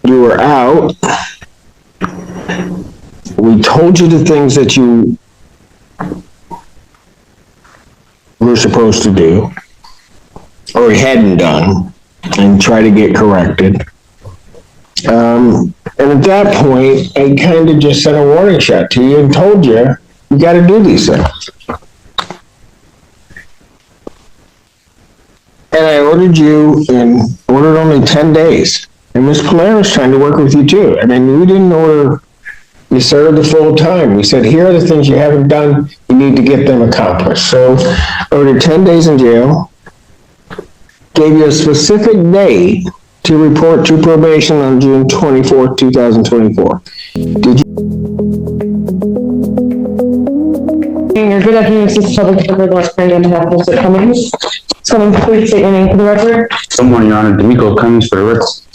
you were out. We told you the things that you were supposed to do, or hadn't done, and try to get corrected. And at that point, I kind of just sent a warning shot to you and told you, you got to do these things. And I ordered only 10 days. And Ms. Polaris trying to work with you too. I mean, we didn't order you served the full time. We said, here are the things you haven't done. You need to get them accomplished. So, ordered 10 days in jail. Gave you a specific date to report to probation on June 24th, 2024. Did you? Good afternoon, Assistant Public Defender, Lawrence Perry, on behalf of Mr. Cummings. Someone please state your name for the record. Good morning, Your Honor. D'Amico Cummings for the records.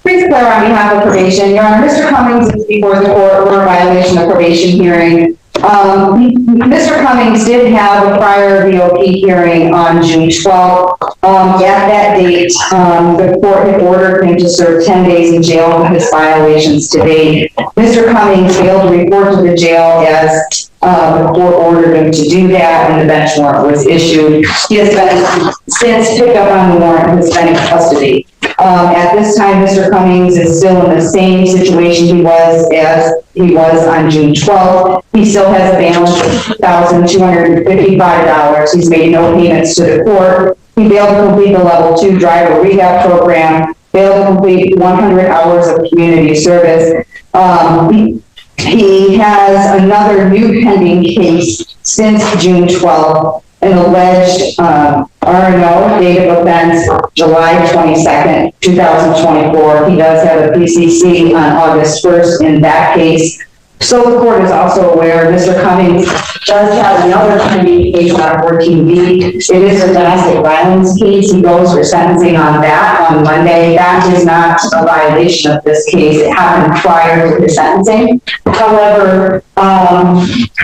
Please declare on behalf of probation. Your Honor, Mr. Cummings is before the court for a violation of probation hearing. Mr. Cummings did have a prior VOP hearing on June 12th. At that date, the court had ordered him to serve 10 days in jail for his violations to date. Mr. Cummings failed to report to the jail as the court ordered him to do that, and the bench warrant was issued. He has been, since picked up on the warrant, has been in custody. At this time, Mr. Cummings is still in the same situation he was on June 12th. He still has a balance of $2,255. He's made no payments to the court. He failed to complete the level 2 driver rehab program, failed to complete 100 hours of community service. He has another new pending case since June 12th, an alleged R&O date of offense July 22nd, 2024. He does have a PCC on August 1st in that case. So the court is also aware Mr. Cummings does have another pending case on 14B. It is a domestic violence case. He goes for sentencing on that on Monday. That is not a violation of this case. It happened prior to the sentencing. However,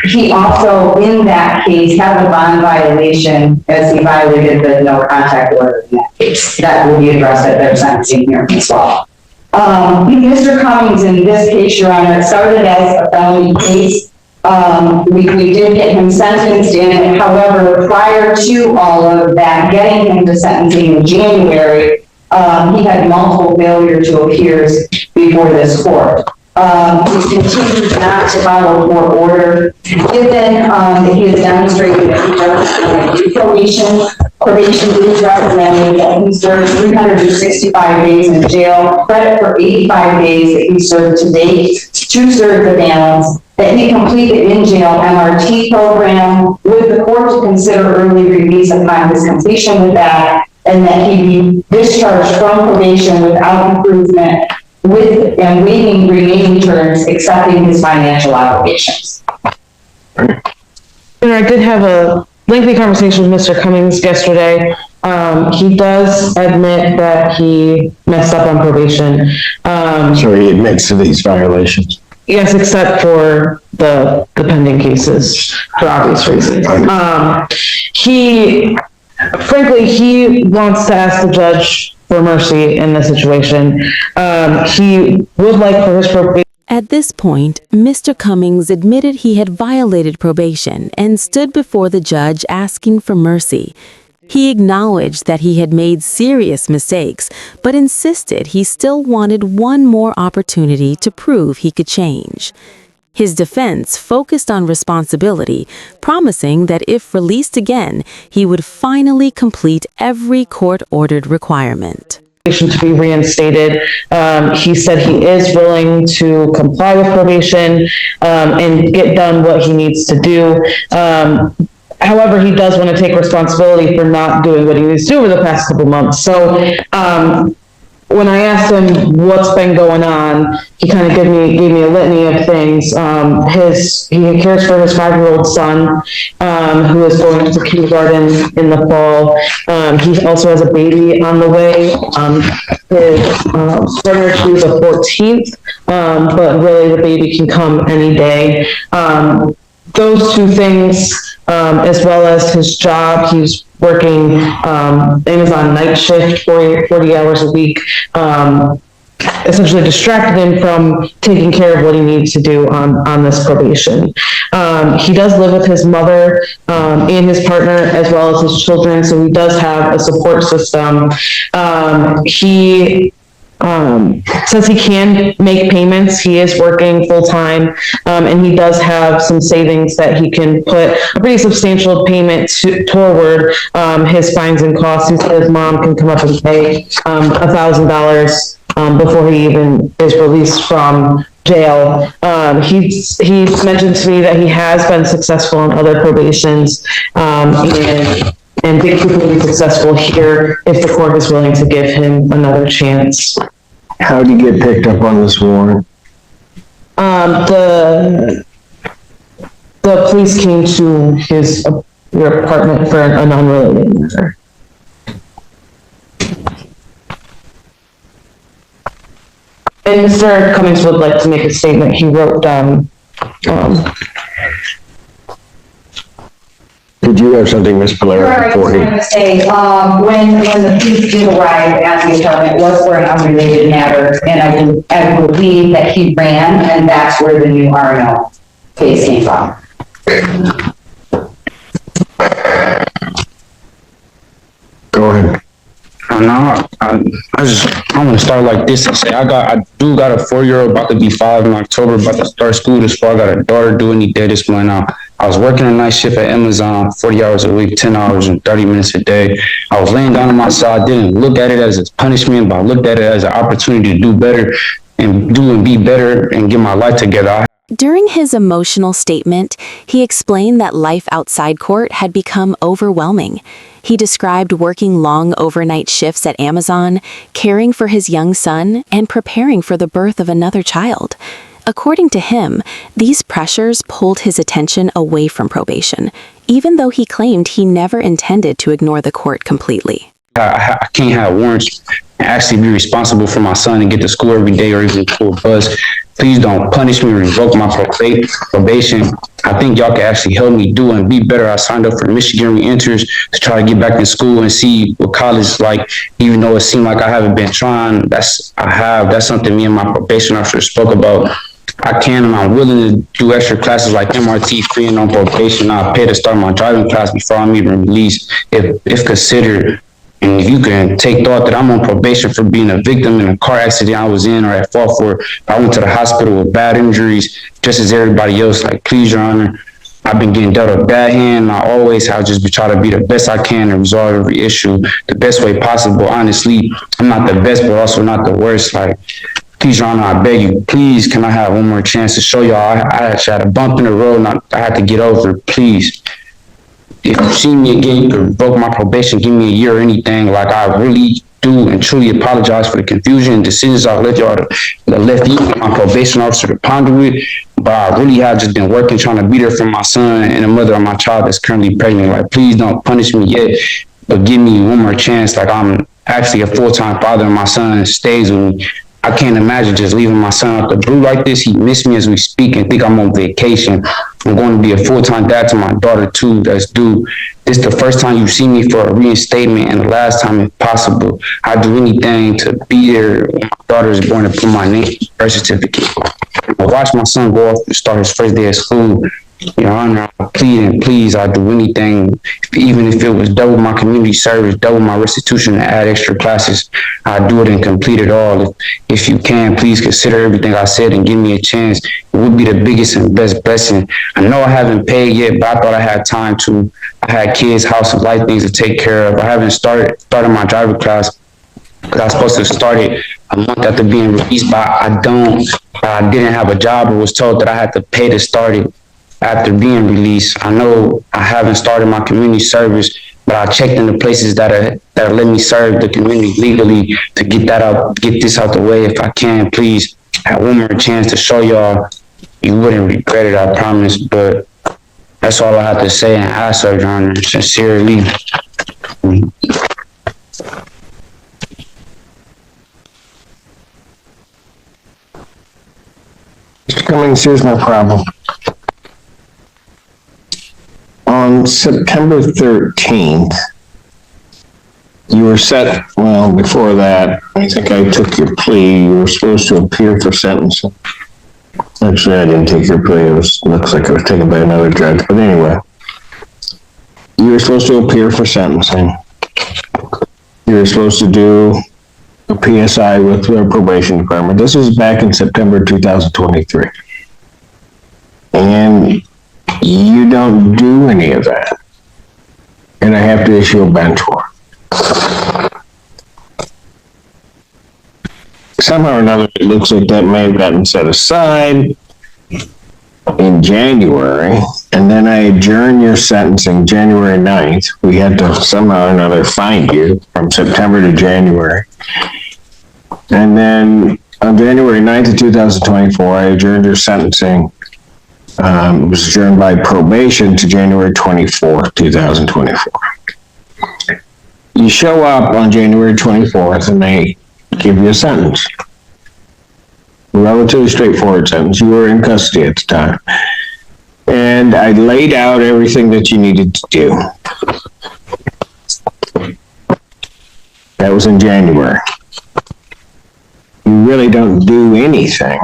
he also, in that case, had a bond violation as he violated the no contact order in that case. That will be addressed at their sentencing hearing as well. Mr. Cummings, in this case, Your Honor, it started as a felony case. We did get him sentenced in it. However, prior to all of that, getting him to sentencing in January, he had multiple failure to appears before this court. He continued not to follow court order. Given that he has demonstrated that he does probation is recommending that he serve 365 days in jail, credit for 85 days that he served to date to serve the balance, that he completed in jail MRT program with the court to consider early release upon his completion with that, and that he be discharged from probation without improvement and waiving remaining terms, accepting his financial obligations. And I did have a lengthy conversation with Mr. Cummings yesterday. He does admit that he messed up on probation. So he admits to these violations. Yes, except for the pending cases, for obvious reasons. He wants to ask the judge for mercy in this situation. He would like for his probation. At this point, Mr. Cummings admitted he had violated probation and stood before the judge asking for mercy. He acknowledged that he had made serious mistakes, but insisted he still wanted one more opportunity to prove he could change. His defense focused on responsibility, promising that if released again, he would finally complete every court-ordered requirement. To be reinstated. He said he is willing to comply with probation and get done what he needs to do. However, he does want to take responsibility for not doing what he needs to do over the past couple months. So when I asked him what's been going on, he kind of gave me a litany of things. He cares for his 5-year-old son, who is going to kindergarten in the fall. He also has a baby on the way. His springer to the 14th, but really the baby can come any day. Those two things, as well as his job, he's working Amazon night shift, 40 hours a week. essentially distracted him from taking care of what he needs to do on this probation. He does live with his mother, and his partner, as well as his children, so he does have a support system. He says he can make payments. He is working full-time, and he does have some savings that he can put a pretty substantial payment toward his fines and costs. He said his mom can come up and pay $1,000 before he even is released from jail. He mentioned to me that he has been successful in other probations, and think he will be successful here if the court is willing to give him another chance. How did he get picked up on this warrant? The police came to his apartment for an unrelated matter. And Mr. Cummings would like to make a statement. He wrote down, Did you have something, Ms. Polero, I was before he? going to say, when the police did arrive at the apartment, it was for an unrelated matter, and I believe that he ran, and that's where the new RNO case came from. Go ahead. I want to start like this and say I do got a 4-year-old about to be 5 in October, about to start school this fall. I got a daughter due any day this month now. I was working a night shift at Amazon, 40 hours a week, 10 hours and 30 minutes a day. I was laying down on my side. I didn't look at it as a punishment, but I looked at it as an opportunity to do better and be better and get my life together. During his emotional statement, he explained that life outside court had become overwhelming. He described working long overnight shifts at Amazon, caring for his young son, and preparing for the birth of another child. According to him, these pressures pulled his attention away from probation, even though he claimed he never intended to ignore the court completely. I can't have warrants and actually be responsible for my son and get to school every day or even to a bus. Please don't punish me or revoke my probation. I think y'all can actually help me do and be better. I signed up for Michigan Re-Enters to try to get back in school and see what college is like, even though it seemed like I haven't been trying. That's something me and my probation officer spoke about. I can and I'm willing to do extra classes like MRT free and on probation. I'll pay to start my driving class before I'm even released if considered. And if you can take thought that I'm on probation for being a victim in a car accident I was in or at fault for, I went to the hospital with bad injuries, just as everybody else. Like, please, Your Honor, I've been getting dealt a bad hand. I always have just been trying to be the best I can and resolve every issue the best way possible. Honestly, I'm not the best, but also not the worst. Like, please, Your Honor, I beg you, please, can I have one more chance to show y'all I actually had a bump in the road and I had to get over, please. If you see me again, you can revoke my probation, give me a year or anything. Like, I really do and truly apologize for the confusion and decisions I left y'all left you, my probation officer, to ponder with. But I really have just been working, trying to be there for my son and the mother of my child that's currently pregnant. Like, please don't punish me yet, but give me one more chance. Like, I'm actually a full-time father and my son stays with me. I can't imagine just leaving my son out the blue like this. He missed me as we speak and think I'm on vacation. I'm going to be a full-time dad to my daughter too, that's due. This is the first time you see me for a reinstatement and the last time if possible. I'd do anything to be there when my daughter is born and put my name, birth certificate. I watch my son go off and start his first day of school. Your Honor, I plead and please, I'd do anything, even if it was double my community service, double my restitution, and add extra classes. I'd do it and complete it all. If you can, please consider everything I said and give me a chance. It would be the biggest and best blessing. I know I haven't paid yet, but I thought I had time to. I had kids, house, and life things to take care of. I haven't started my driver class because I was supposed to start it a month after being released, but I didn't have a job or was told that I had to pay to start it after being released. I know I haven't started my community service, but I checked in the places that let me serve the community legally to get this out the way. If I can, please have one more chance to show y'all. You wouldn't regret it, I promise. But that's all I have to say and ask, Your Honor, sincerely. Mr. Cummings, here's my problem. On September 13th, you were set, well, before that, I think I took your plea, you were supposed to appear for sentencing. Actually, I didn't take your plea, looks like it was taken by another judge, but anyway. You were supposed to appear for sentencing. You were supposed to do a PSI with the probation department. This was back in September 2023. And you don't do any of that. And I have to issue a bench warrant. Somehow or another, it looks like that may have gotten set aside in January, and then I adjourned your sentencing January 9th. We had to somehow or another find you from September to January. And then on January 9th of 2024, I adjourned your sentencing. It was adjourned by probation to January 24th, 2024. You show up on January 24th and they give you a sentence. A relatively straightforward sentence. You were in custody at the time. And I laid out everything that you needed to do. That was in January. You really don't do anything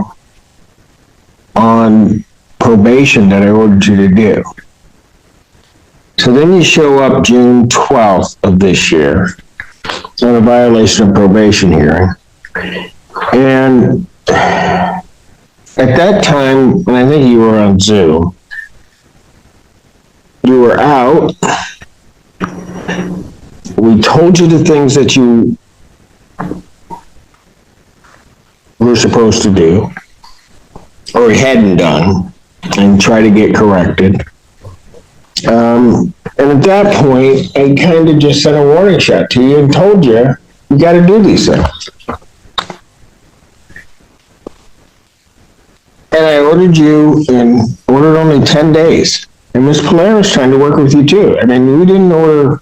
on probation that I ordered you to do. So then you show up June 12th of this year on a violation of probation hearing. And at that time, and I think you were on Zoom, you were out. We told you the things that you were supposed to do, or hadn't done, and try to get corrected. And at that point, I kind of just sent a warning shot to you and told you, you got to do these things. And I ordered only 10 days. And Ms. Polaire was trying to work with you too. I mean, we didn't order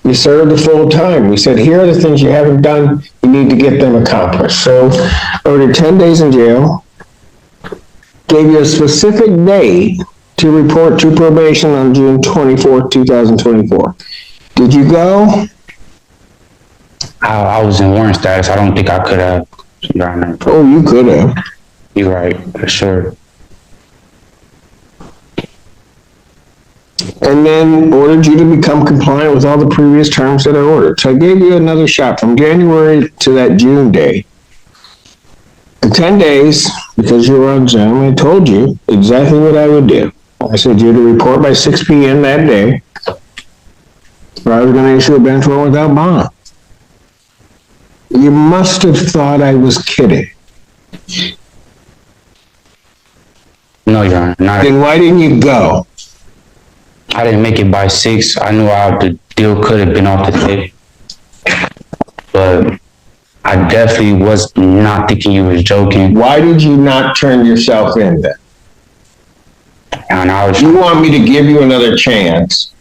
you serve the full time. We said, here are the things you haven't done. You need to get them accomplished. So I ordered 10 days in jail, gave you a specific date to report to probation on June 24th, 2024. Did you go? I was in warrant status. I don't think I could have. Oh, you could have. You're right, for sure. And then ordered you to become compliant with all the previous terms that I ordered. So I gave you another shot from January to that June day. In 10 days, because you were on Zoom, I told you exactly what I would do. I said you to report by 6 p.m. that day, or I was going to issue a bench warrant without bond. You must have thought I was kidding. No, Your Honor. Then why didn't you go? I didn't make it by 6. I knew the deal could have been off the table. But I definitely was not thinking you was joking. Why did you not turn yourself in then? And You want me to give you another chance,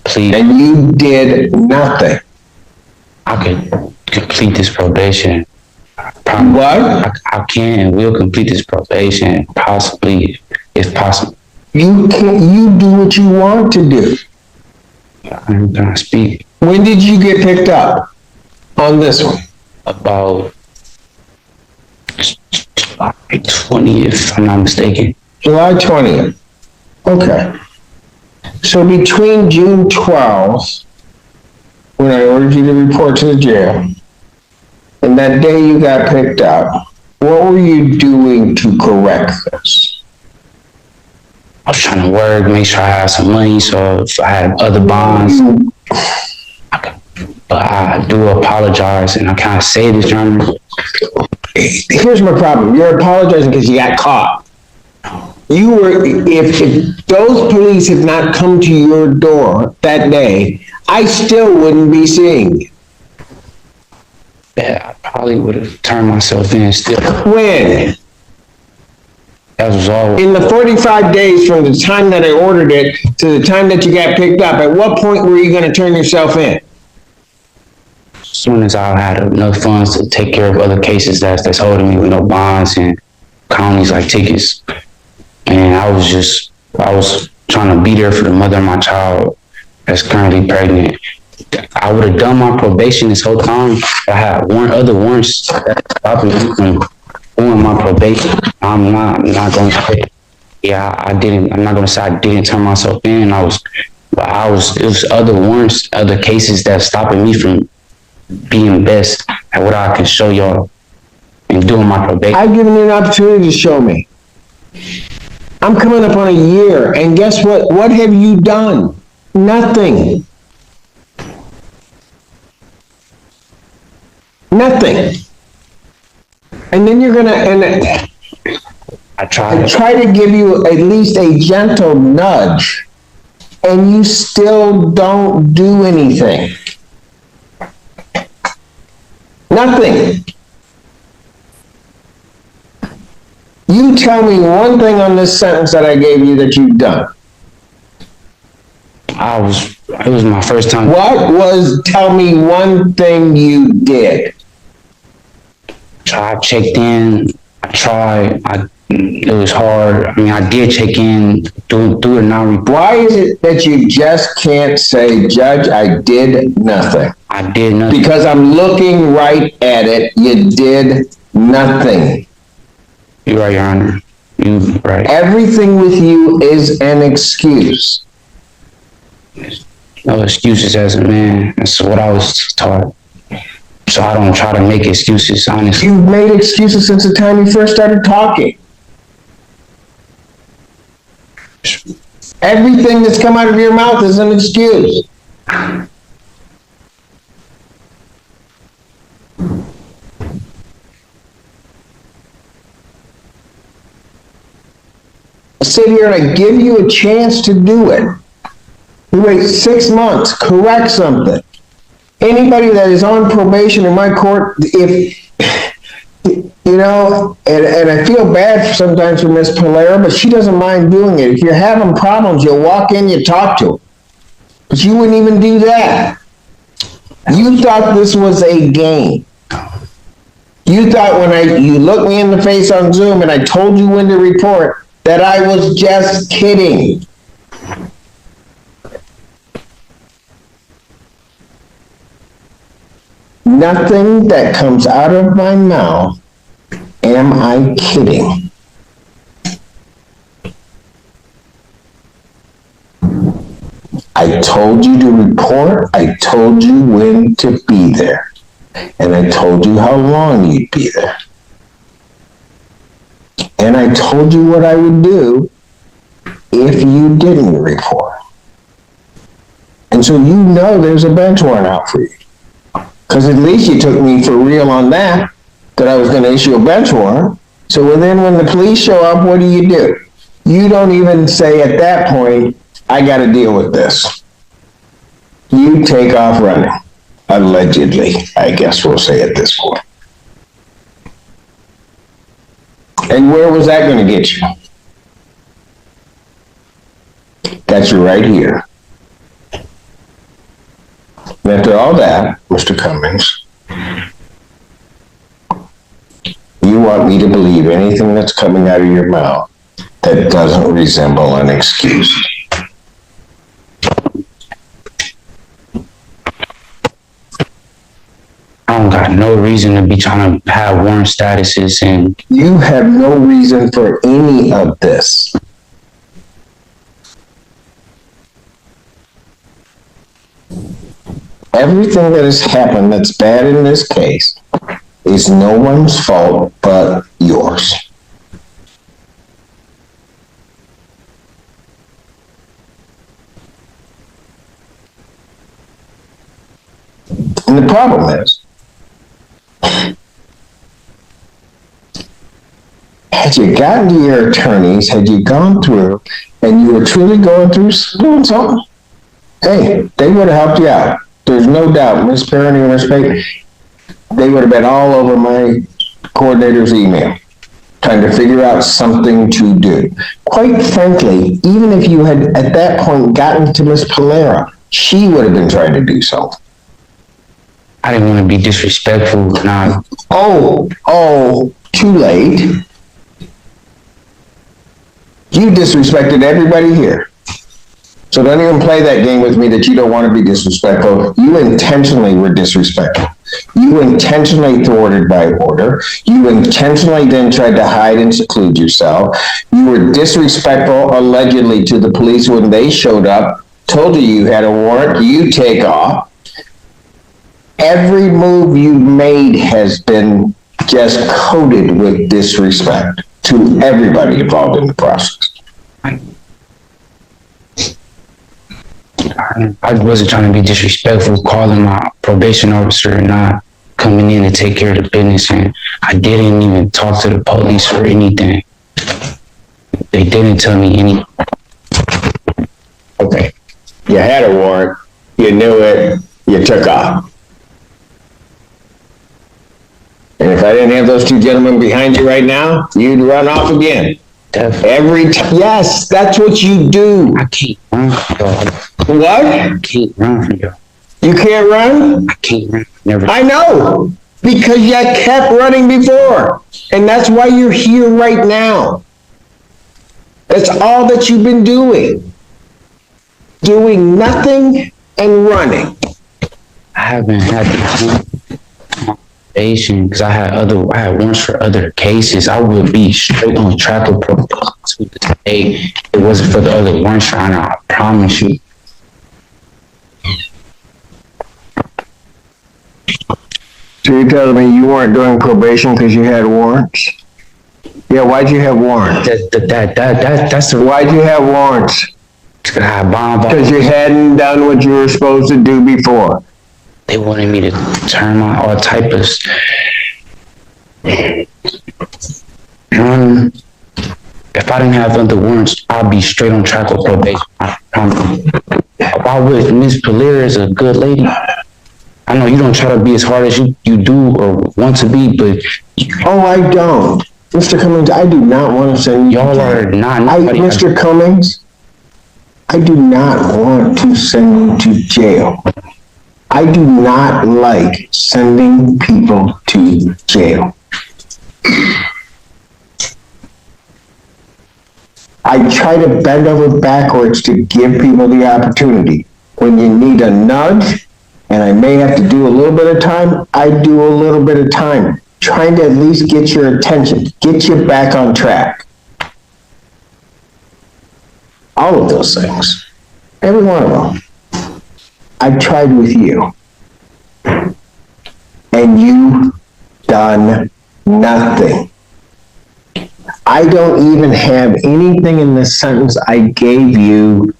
please, and you did nothing. I could complete this probation. What? I can and will complete this probation, possibly, if possible. You do what you want to do. I'm gonna speak When did you get picked up on this one? about July 20th, if I'm not mistaken. July 20th. Okay. So between June 12th, when I ordered you to report to the jail, and that day you got picked up, what were you doing to correct this? I was trying to work, make sure I had some money, so if I had other bonds, but I do apologize, and I kind of say this, Your Honor. Here's my problem. You're apologizing because you got caught. If those police had not come to your door that day, I still wouldn't be seeing you. Yeah, I probably would have turned myself in still. When? That was all. In the 45 days from the time that I ordered it to the time that you got picked up, at what point were you going to turn yourself in? As soon as I had enough funds to take care of other cases that's holding me with no bonds and counties like tickets. And I was trying to be there for the mother of my child that's currently pregnant. I would have done my probation this whole time. I had other warrants stopping me from doing my probation. I'm not going to say, yeah, I didn't. I'm not going to say I didn't turn myself in. It was other warrants, other cases that stopping me from being best at what I can show y'all and doing my probation. I've given you an opportunity to show me. I'm coming up on a year, and guess what? What have you done? Nothing. Nothing. And then you're gonna, and I tried. I try to give you at least a gentle nudge, and you still don't do anything. Nothing. You tell me one thing on this sentence that I gave you that you've done. It was my first time. Tell me one thing you did. I checked in. It was hard. I mean, I did check in, do a non-report. Why is it that you just can't say, Judge, I did nothing? I did nothing. Because I'm looking right at it, you did nothing. You're right, Your Honor. You're right. Everything with you is an excuse. No excuses as a man. That's what I was taught. So I don't try to make excuses, honestly. You've made excuses since the time you first started talking. Everything that's come out of your mouth is an excuse. I sit here and I give you a chance to do it. You wait 6 months, correct something. Anybody that is on probation in my court, if, you know, and I feel bad sometimes for Miss Polera, but she doesn't mind doing it. If you're having problems, you walk in, you talk to her. But you wouldn't even do that. You thought this was a game. You thought when you looked me in the face on Zoom and I told you when to report, that I was just kidding. Nothing that comes out of my mouth am I kidding. I told you to report, I told you when to be there, and I told you how long you'd be there. And I told you what I would do if you didn't report. And so you know there's a bench warrant out for you. Because at least you took me for real on that I was going to issue a bench warrant. So then when the police show up, what do? You don't even say at that point, I got to deal with this. You take off running. Allegedly, I guess we'll say at this point. And where was that going to get you? Got you right here. And after all that, Mr. Cummings, you want me to believe anything that's coming out of your mouth that doesn't resemble an excuse. I don't got no reason to be trying to have warrant statuses and... You have no reason for any of this. Everything that has happened that's bad in this case is no one's fault but yours. And the problem is, had you gotten to your attorneys, had you gone through, and you were truly going through doing something, hey, they would have helped you out. There's no doubt, Ms. Perrin and Ms. Payton, they would have been all over my coordinator's email, trying to figure out something to do. Quite frankly, even if you had at that point gotten to Ms. Polera, she would have been trying to do something. I didn't want to be disrespectful. Nah. Too late. You disrespected everybody here. So don't even play that game with me that you don't want to be disrespectful. You intentionally were disrespectful. You intentionally thwarted my order. You intentionally then tried to hide and seclude yourself. You were disrespectful allegedly to the police when they showed up, told you had a warrant, you take off. Every move you made has been just coated with disrespect to everybody involved in the process. I wasn't trying to be disrespectful, calling my probation officer and not coming in to take care of the business, and I didn't even talk to the police or anything. They didn't tell me anything. Okay, you had a warrant, you knew it, you took off. And if I didn't have those two gentlemen behind you right now, you'd run off again. Definitely. Every time, yes, that's what you do. I can't run from y'all. What? I can't run from y'all. You can't run? I can't run. Never. I know, because you kept running before, and that's why you're here right now. That's all that you've been doing. Doing nothing and running. I haven't had the probation because I had warrants for other cases. I would be straight on track with probation to this day. It wasn't for the other warrants, I promise you. So you're telling me you weren't doing probation because you had warrants? Yeah, why'd you have warrants? That's the Why'd you have warrants? Because you hadn't done what you were supposed to do before. They wanted me to turn my all type of. If I didn't have other warrants, I'd be straight on track with probation. Why would Miss Polaire is a good lady? I know you don't try to be as hard as you do or want to be, but Oh, I don't. Mr. Cummings, I do not want to send you. y'all are not. Mr. Cummings, I do not want to send you to jail. I do not like sending people to jail. I try to bend over backwards to give people the opportunity. When you need a nudge, and I may have to do a little bit of time, I do a little bit of time, trying to at least get your attention, get you back on track. All of those things, every one of them. I tried with you. And you've done nothing. I don't even have anything in the sentence I gave you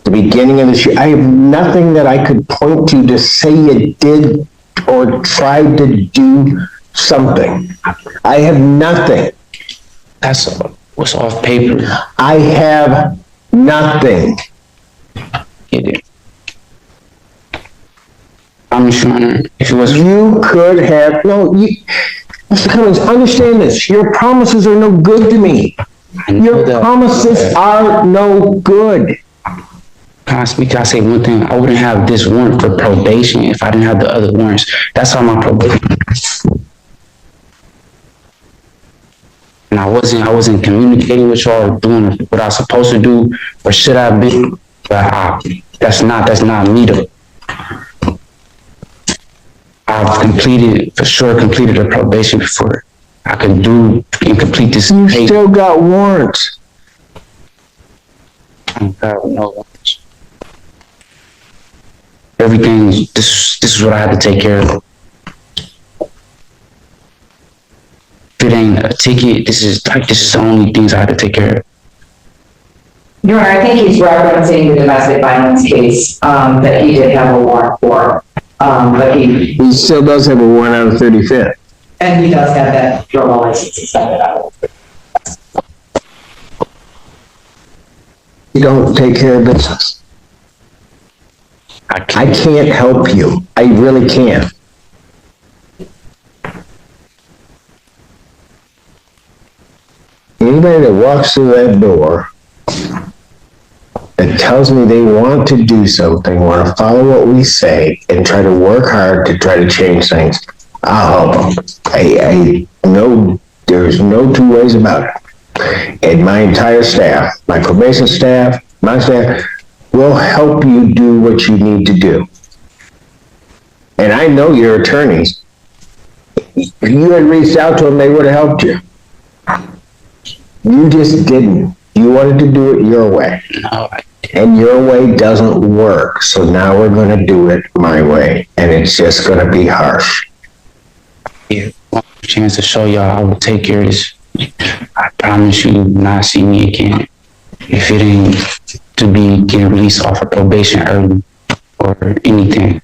the beginning of this year. I have nothing that I could point to say you did or tried to do something. I have nothing. That's what's off paper. I have nothing. Get it. I'm sure if it was You could have, Mr. Cummings, understand this. Your promises are no good to me. Your promises are no good. Can I say one thing? I wouldn't have this warrant for probation if I didn't have the other warrants. That's how my probation. And I wasn't communicating with y'all, doing what I was supposed to do, or should I be? But that's not me though. I've completed a probation before. I could do and complete this. You still got warrants. I don't have no warrants. Everything, this is what I had to take care of. If it ain't a ticket, this is the only things I had to take care of. Your Honor, I think he's referencing the domestic violence case, that he did have a warrant for. But He still does have a warrant out of 35th. and he does have that drug license suspended out. You don't take care of business. I can't help you. I really can't. Anybody that walks through that door that tells me they want to do something, want to follow what we say, and try to work hard to try to change things, I'll help them. I know there's no two ways about it. And my entire staff, my probation staff, my staff, we'll help you do what you need to do. And I know your attorneys. If you had reached out to them, they would have helped you. You just didn't. You wanted to do it your way. No, And your way doesn't work, so now we're gonna do it my way, and it's just gonna be harsh. yeah, one chance to show y'all I will take care of this. I promise you not see me again. If it ain't to be getting released off of probation early or anything.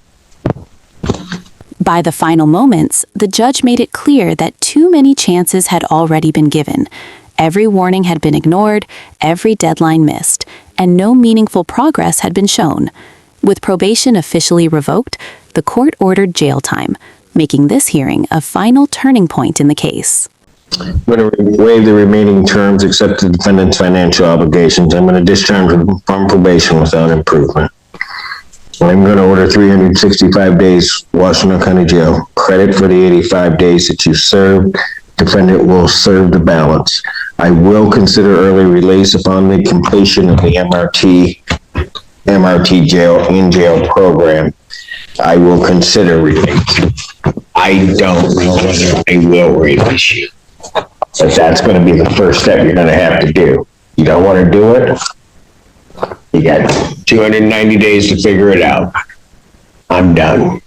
By the final moments, the judge made it clear that too many chances had already been given. Every warning had been ignored, every deadline missed, and no meaningful progress had been shown. With probation officially revoked, the court ordered jail time, making this hearing a final turning point in the case. I'm gonna waive the remaining terms except the defendant's financial obligations. I'm gonna discharge him from probation without improvement. I'm gonna order 365 days Washington County Jail. Credit for the 85 days that you served. Defendant will serve the balance. I will consider early release upon the completion of the MRT jail, in-jail program. I will consider release. I don't know whether I will release you. But that's gonna be the first step you're gonna have to do. You don't wanna do it? You got 290 days to figure it out. I'm done.